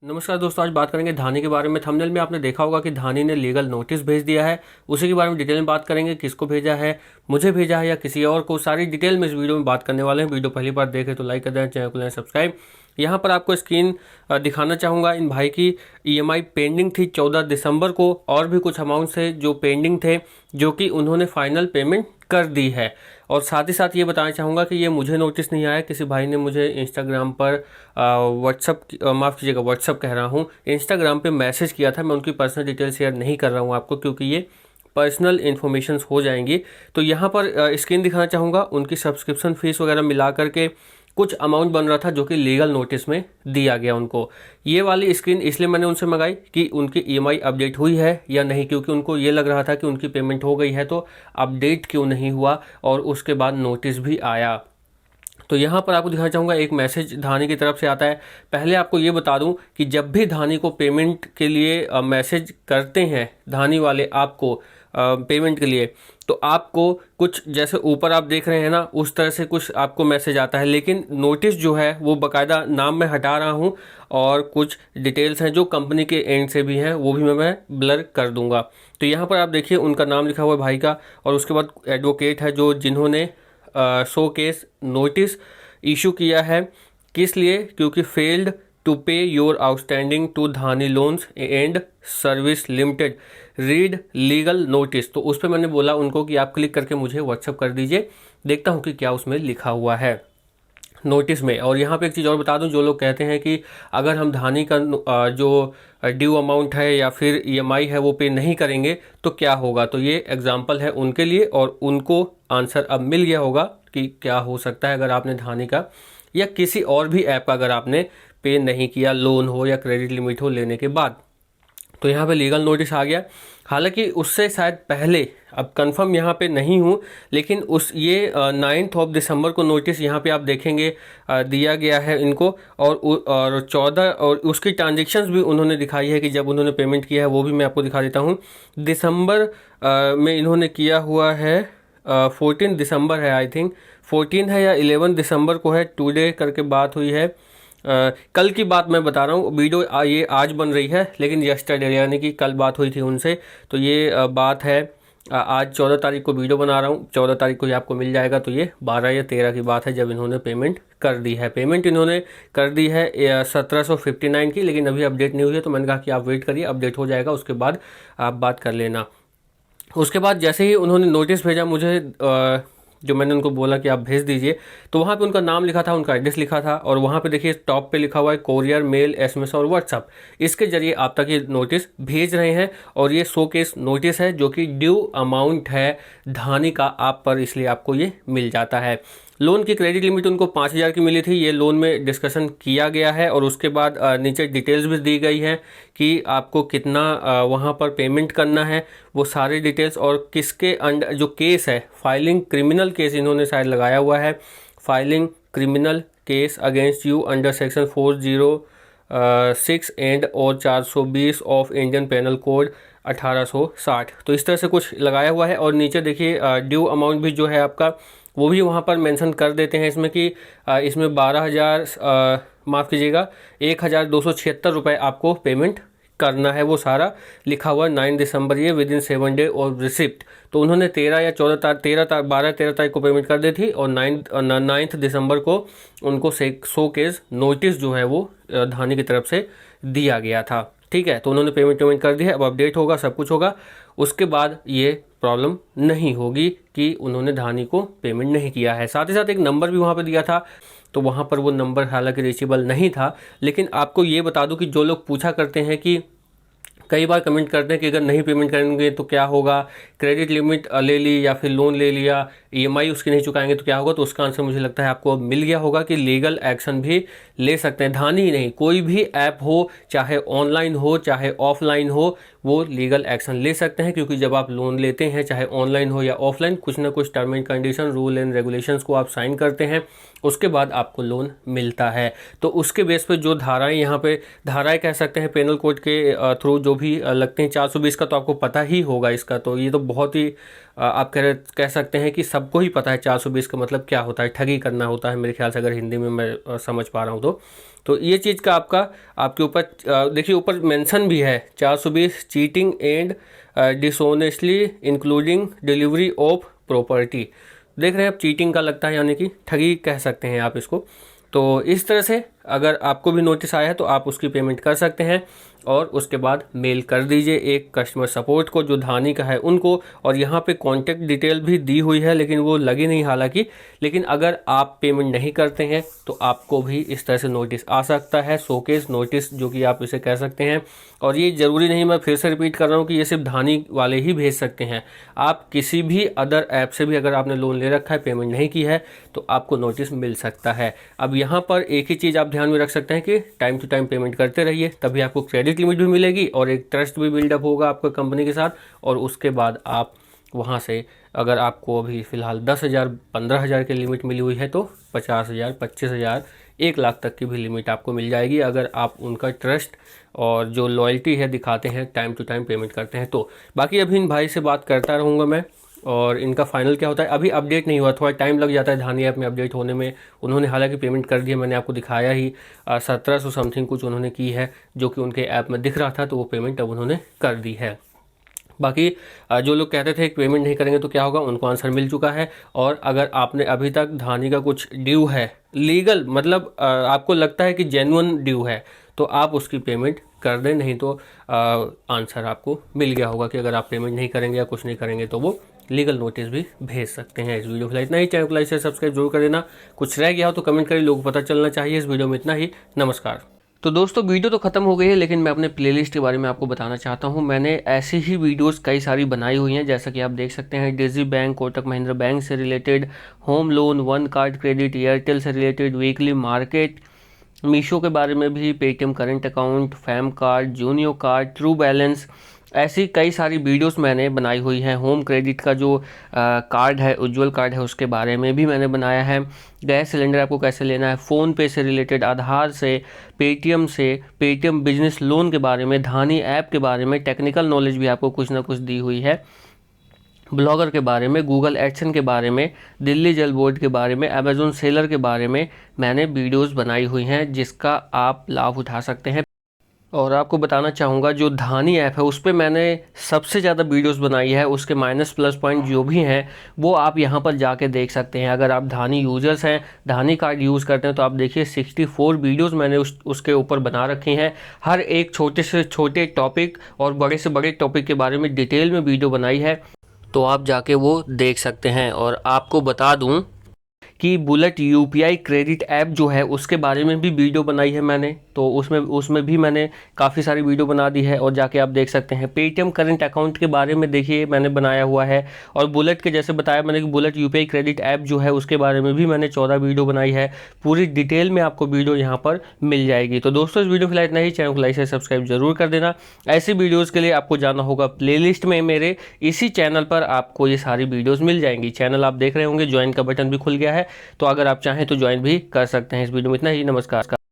नमस्कार दोस्तों, आज बात करेंगे धानी के बारे में। थंबनेल में आपने देखा होगा कि धानी ने लीगल नोटिस भेज दिया है। उसी के बारे में डिटेल में बात करेंगे, किसको भेजा है, मुझे भेजा है या किसी और को, सारी डिटेल में इस वीडियो में बात करने वाले हैं। वीडियो पहली बार देखें तो लाइक कर दें, चैनल को लाइक सब्सक्राइब। यहाँ पर आपको स्क्रीन दिखाना चाहूँगा। इन भाई की ईएमआई पेंडिंग थी 14 दिसंबर को, और भी कुछ अमाउंट थे जो पेंडिंग थे, जो कि उन्होंने फाइनल पेमेंट कर दी है। और साथ ही साथ ये बताना चाहूँगा कि ये मुझे नोटिस नहीं आया, किसी भाई ने मुझे इंस्टाग्राम पर व्हाट्सअप कह रहा हूँ, इंस्टाग्राम पे मैसेज किया था। मैं उनकी पर्सनल डिटेल शेयर नहीं कर रहा हूँ आपको, क्योंकि ये पर्सनल इन्फॉर्मेशन हो जाएंगी। तो यहाँ पर स्क्रीन दिखाना चाहूँगा, उनकी सब्सक्रिप्शन फ़ीस वगैरह मिला करके कुछ अमाउंट बन रहा था, जो कि लीगल नोटिस में दिया गया उनको। ये वाली स्क्रीन इसलिए मैंने उनसे मंगाई कि उनकी ईएमआई अपडेट हुई है या नहीं, क्योंकि उनको ये लग रहा था कि उनकी पेमेंट हो गई है, तो अपडेट क्यों नहीं हुआ, और उसके बाद नोटिस भी आया। तो यहाँ पर आपको दिखाना चाहूँगा, एक मैसेज धानी की तरफ से आता है। पहले आपको ये बता दूँ कि जब भी धानी को पेमेंट के लिए मैसेज करते हैं धानी वाले आपको पेमेंट के लिए, तो आपको कुछ जैसे ऊपर आप देख रहे हैं ना, उस तरह से कुछ आपको मैसेज आता है। लेकिन नोटिस जो है वो बाकायदा नाम मैं हटा रहा हूँ, और कुछ डिटेल्स हैं जो कंपनी के एंड से भी हैं, वो भी मैं ब्लर कर दूंगा। तो यहाँ पर आप देखिए, उनका नाम लिखा हुआ है भाई का, और उसके बाद एडवोकेट है जो जिन्होंने शो केस नोटिस इशू किया है। किस लिए? क्योंकि failed to pay your outstanding to Dhani loans and service limited, read legal notice. तो उस पर मैंने बोला उनको कि आप क्लिक करके मुझे व्हाट्सअप कर दीजिए, देखता हूँ कि क्या उसमें लिखा हुआ है नोटिस में। और यहाँ पे एक चीज़ और बता दूं, जो लोग कहते हैं कि अगर हम धानी का जो ड्यू अमाउंट है या फिर ईएमआई है वो पे नहीं करेंगे तो क्या होगा, तो ये एग्जांपल है उनके लिए, और उनको आंसर अब मिल गया होगा कि क्या हो सकता है अगर आपने धानी का या किसी और भी ऐप का अगर आपने पे नहीं किया, लोन हो या क्रेडिट लिमिट हो लेने के बाद। तो यहाँ पे लीगल नोटिस आ गया। हालांकि उससे शायद पहले, अब कंफर्म यहाँ पे नहीं हूँ, लेकिन उस ये 9 दिसंबर को नोटिस यहाँ पे आप देखेंगे दिया गया है इनको। और 14 और उसकी ट्रांजेक्शन्स भी उन्होंने दिखाई है कि जब उन्होंने पेमेंट किया है, वो भी मैं आपको दिखा देता हूँ। दिसंबर में इन्होंने किया हुआ है, 14 दिसंबर है आई थिंक, 14 है या 11 दिसंबर को है, टुडे करके बात हुई है। कल की बात मैं बता रहा हूँ, वीडियो ये आज बन रही है, लेकिन यस्टरडे यानी कि कल बात हुई थी उनसे। तो ये बात है, आज 14 तारीख को वीडियो बना रहा हूँ, 14 तारीख को ये आपको मिल जाएगा। तो ये 12 या 13 की बात है जब इन्होंने पेमेंट कर दी है। पेमेंट इन्होंने कर दी है 1759 की, लेकिन अभी अपडेट नहीं हुई है। तो मैंने कहा कि आप वेट करिए, अपडेट हो जाएगा, उसके बाद आप बात कर लेना। उसके बाद जैसे ही उन्होंने नोटिस भेजा मुझे, जो मैंने उनको बोला कि आप भेज दीजिए, तो वहाँ पे उनका नाम लिखा था, उनका एड्रेस लिखा था, और वहाँ पे देखिए टॉप पे लिखा हुआ है कोरियर, मेल, एसएमएस और व्हाट्सअप। इसके जरिए आप तक ये नोटिस भेज रहे हैं, और ये शो केस नोटिस है जो कि ड्यू अमाउंट है धानी का आप पर, इसलिए आपको ये मिल जाता है। लोन की क्रेडिट लिमिट उनको 5,000 की मिली थी, ये लोन में डिस्कशन किया गया है, और उसके बाद नीचे डिटेल्स भी दी गई हैं कि आपको कितना वहाँ पर पेमेंट करना है, वो सारी डिटेल्स। और किसके अंडर जो केस है, फाइलिंग क्रिमिनल केस इन्होंने शायद लगाया हुआ है, filing criminal case against you under section 406 and और 420 ऑफ इंडियन पेनल कोड 1860। तो इस तरह से कुछ लगाया हुआ है। और नीचे देखिए ड्यू अमाउंट भी जो है आपका, वो भी वहाँ पर मेंशन कर देते हैं इसमें कि इसमें 12,000 माफ़ कीजिएगा 1,276 रुपये आपको पेमेंट करना है। वो सारा लिखा हुआ 9 दिसंबर, ये विद इन 7 डे और रिसिप्ट। तो उन्होंने 13 या 14 तारीख 13 तारीख को पेमेंट कर दी थी, और 9 दिसंबर को उनको शो केस नोटिस जो है वो धानी की तरफ से दिया गया था। ठीक है, तो उन्होंने पेमेंट कर दी है, अब अपडेट होगा, सब कुछ होगा, उसके बाद ये प्रॉब्लम नहीं होगी कि उन्होंने धानी को पेमेंट नहीं किया है। साथ ही साथ एक नंबर भी वहाँ पे दिया था, तो वहाँ पर वो नंबर हालांकि रीचेबल नहीं था। लेकिन आपको ये बता दूं कि जो लोग पूछा करते हैं कि कई बार कमेंट करते हैं कि अगर नहीं पेमेंट करेंगे तो क्या होगा, क्रेडिट लिमिट ले ली या फिर लोन ले लिया, ईएमआई उसकी नहीं चुकाएंगे तो क्या होगा, तो उसका आंसर मुझे लगता है आपको मिल गया होगा कि लीगल एक्शन भी ले सकते हैं। धानी ही नहीं, कोई भी ऐप हो, चाहे ऑनलाइन हो चाहे ऑफलाइन हो, वो लीगल एक्शन ले सकते हैं। क्योंकि जब आप लोन लेते हैं, चाहे ऑनलाइन हो या ऑफलाइन, कुछ ना कुछ term and condition, rule and regulations को आप साइन करते हैं, उसके बाद आपको लोन मिलता है। तो उसके बेस पे जो धाराएं, यहाँ पे धाराएं कह सकते हैं पेनल कोड के थ्रू जो भी लगते हैं, 420 का तो आपको पता ही होगा इसका, तो ये तो बहुत ही आप कह सकते हैं कि सबको ही पता है 420 का मतलब क्या होता है, ठगी करना होता है मेरे ख्याल से, अगर हिंदी में मैं समझ पा रहा हूँ तो ये चीज़ का आपके ऊपर देखिए ऊपर मेंशन भी है 420 cheating and dishonestly including delivery of property. देख रहे हैं आप, चीटिंग का लगता है, यानी कि ठगी कह सकते हैं आप इसको। तो इस तरह से अगर आपको भी नोटिस आया है तो आप उसकी पेमेंट कर सकते हैं और उसके बाद मेल कर दीजिए एक कस्टमर सपोर्ट को जो धानी का है उनको। और यहाँ पे कॉन्टैक्ट डिटेल भी दी हुई है लेकिन वो लगी नहीं हालांकि। लेकिन अगर आप पेमेंट नहीं करते हैं तो आपको भी इस तरह से नोटिस आ सकता है, शोकेस नोटिस जो कि आप इसे कह सकते हैं। और ये ज़रूरी नहीं, मैं फिर से रिपीट कर रहा हूँ कि ये सिर्फ धानी वाले ही भेज सकते हैं। आप किसी भी अदर ऐप से भी अगर आपने लोन ले रखा है, पेमेंट नहीं की है, तो आपको नोटिस मिल सकता है। अब यहाँ पर एक ही चीज़ आप ध्यान में रख सकते हैं कि टाइम टू टाइम पेमेंट करते रहिए, तभी आपको क्रेडिट लिमिट भी मिलेगी और एक ट्रस्ट भी बिल्डअप होगा आपको कंपनी के साथ। और उसके बाद आप वहाँ से, अगर आपको अभी फ़िलहाल 10,000 15,000 की लिमिट मिली हुई है तो 50,000 25,000 1 लाख तक की भी लिमिट आपको मिल जाएगी, अगर आप उनका ट्रस्ट और जो लॉयल्टी है दिखाते हैं, टाइम टू टाइम पेमेंट करते हैं तो। बाकी अभी इन भाई से बात करता रहूँगा मैं, और इनका फाइनल क्या होता है अभी अपडेट नहीं हुआ, थोड़ा टाइम लग जाता है धानी ऐप में अपडेट होने में। उन्होंने हालांकि पेमेंट कर दिया, मैंने आपको दिखाया ही 1700 समथिंग कुछ उन्होंने की है जो कि उनके ऐप में दिख रहा था, तो वो पेमेंट अब उन्होंने कर दी है। बाकी जो लोग कहते थे कि पेमेंट नहीं करेंगे तो क्या होगा, उनको आंसर मिल चुका है। और अगर आपने अभी तक धानी का कुछ ड्यू है लीगल, मतलब आपको लगता है कि जेन्युइन ड्यू है, तो आप उसकी पेमेंट कर दें, नहीं तो आंसर आपको मिल गया होगा कि अगर आप पेमेंट नहीं करेंगे या कुछ नहीं करेंगे तो वो लीगल नोटिस भी भेज सकते हैं। इस वीडियो को इतना ही, चैनल को लाइक शेयर सब्सक्राइब जरूर कर देना। कुछ रह गया हो तो कमेंट करिए, लोगों को पता चलना चाहिए। इस वीडियो में इतना ही, नमस्कार। तो दोस्तों वीडियो तो ख़त्म हो गई है, लेकिन मैं अपने प्लेलिस्ट के बारे में आपको बताना चाहता हूं। मैंने ऐसी ही वीडियोस कई सारी बनाई हुई हैं, जैसा कि आप देख सकते हैं digi bank, Kotak Mahindra bank से related, home loan, one card credit, Airtel से रिलेटेड, वीकली मार्केट, मीशो के बारे में भी, Paytm current account, Fam card, Junio card, True Balance, ऐसी कई सारी वीडियोस मैंने बनाई हुई हैं। होम क्रेडिट का जो कार्ड है, उज्ज्वल कार्ड है, उसके बारे में भी मैंने बनाया है। गैस सिलेंडर आपको कैसे लेना है, फ़ोन पे से रिलेटेड, आधार से, पेटीएम बिजनेस लोन के बारे में, धानी ऐप के बारे में, टेक्निकल नॉलेज भी आपको कुछ ना कुछ दी हुई है, ब्लॉगर के बारे में, गूगल एडसन के बारे में, दिल्ली जल बोर्ड के बारे में, अमेजोन सेलर के बारे में मैंने वीडियोस बनाई हुई हैं जिसका आप लाभ उठा सकते हैं। और आपको बताना चाहूँगा जो धानी ऐप है उस पर मैंने सबसे ज़्यादा वीडियोस बनाई है, उसके माइनस प्लस पॉइंट जो भी हैं वो आप यहाँ पर जाके देख सकते हैं। अगर आप धानी यूज़र्स हैं, धानी कार्ड यूज़ करते हैं, तो आप देखिए 64 वीडियोस मैंने उसके ऊपर बना रखी हैं। हर एक छोटे से छोटे टॉपिक और बड़े से बड़े टॉपिक के बारे में डिटेल में वीडियो बनाई है, तो आप जाके वो देख सकते हैं। और आपको बता दूं कि बुलेट यूपीआई क्रेडिट ऐप जो है उसके बारे में भी वीडियो बनाई है मैंने, तो उसमें भी मैंने काफ़ी सारी वीडियो बना दी है और जाके आप देख सकते हैं। पेटीएम करंट अकाउंट के बारे में देखिए मैंने बनाया हुआ है, और बुलेट के जैसे बताया मैंने कि बुलेट यूपीआई क्रेडिट ऐप जो है उसके बारे में भी मैंने 14 वीडियो बनाई है। पूरी डिटेल में आपको वीडियो यहाँ पर मिल जाएगी। तो दोस्तों इस वीडियो के लिए इतना ही, चैनल को लाइक शेयर सब्सक्राइब जरूर कर देना। ऐसी वीडियोज़ के लिए आपको जाना होगा प्लेलिस्ट में, मेरे इसी चैनल पर आपको ये सारी वीडियोज़ मिल जाएंगी। चैनल आप देख रहे होंगे, ज्वाइन का बटन भी खुल गया है, तो अगर आप चाहें तो ज्वाइन भी कर सकते हैं। इस वीडियो में इतना ही, नमस्कार।